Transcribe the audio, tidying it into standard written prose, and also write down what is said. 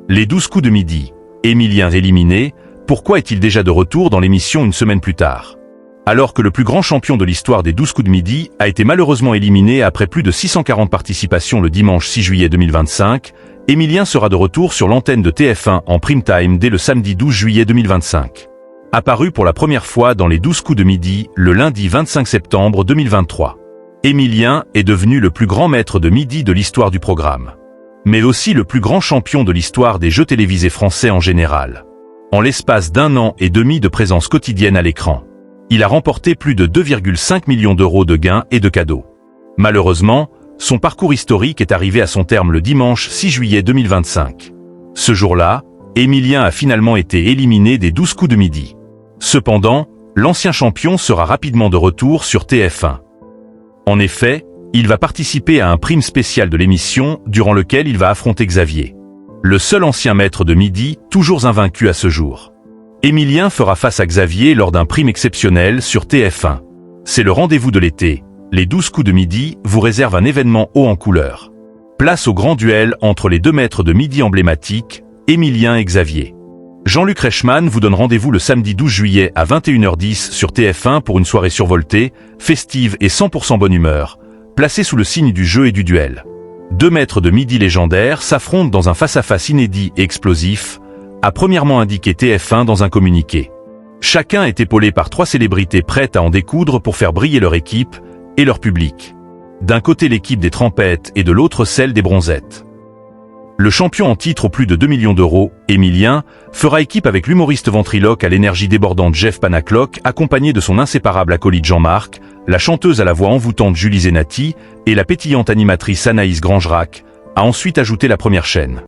Les 12 coups de midi. Émilien éliminé, pourquoi est-il déjà de retour dans l'émission une semaine plus tard? Alors que le plus grand champion de l'histoire des 12 coups de midi a été malheureusement éliminé après plus de 640 participations le dimanche 6 juillet 2025, Émilien sera de retour sur l'antenne de TF1 en prime time dès le samedi 12 juillet 2025. Apparu pour la première fois dans les 12 coups de midi le lundi 25 septembre 2023. Émilien est devenu le plus grand maître de midi de l'histoire du programme. Mais aussi le plus grand champion de l'histoire des jeux télévisés français en général. En l'espace d'1 an et demi de présence quotidienne à l'écran, il a remporté plus de 2,5 millions d'euros de gains et de cadeaux. Malheureusement, son parcours historique est arrivé à son terme le dimanche 6 juillet 2025. Ce jour-là, Émilien a finalement été éliminé des 12 coups de midi. Cependant, l'ancien champion sera rapidement de retour sur TF1. En effet, il va participer à un prime spécial de l'émission durant lequel il va affronter Xavier. Le seul ancien maître de midi, toujours invaincu à ce jour. Émilien fera face à Xavier lors d'un prime exceptionnel sur TF1. C'est le rendez-vous de l'été. Les 12 coups de midi vous réservent un événement haut en couleur. Place au grand duel entre les deux maîtres de midi emblématiques, Émilien et Xavier. Jean-Luc Reichmann vous donne rendez-vous le samedi 12 juillet à 21h10 sur TF1 pour une soirée survoltée, festive et 100% bonne humeur, placée sous le signe du jeu et du duel. Deux maîtres de midi légendaires s'affrontent dans un face-à-face inédit et explosif, a premièrement indiqué TF1 dans un communiqué. Chacun est épaulé par 3 célébrités prêtes à en découdre pour faire briller leur équipe et leur public. D'un côté l'équipe des trempettes et de l'autre celle des bronzettes. Le champion en titre aux plus de 2 millions d'euros, Émilien, fera équipe avec l'humoriste ventriloque à l'énergie débordante Jeff Panaclock, accompagné de son inséparable acolyte Jean-Marc, la chanteuse à la voix envoûtante Julie Zenati et la pétillante animatrice Anaïs Grangerac, a ensuite ajouté la première chaîne.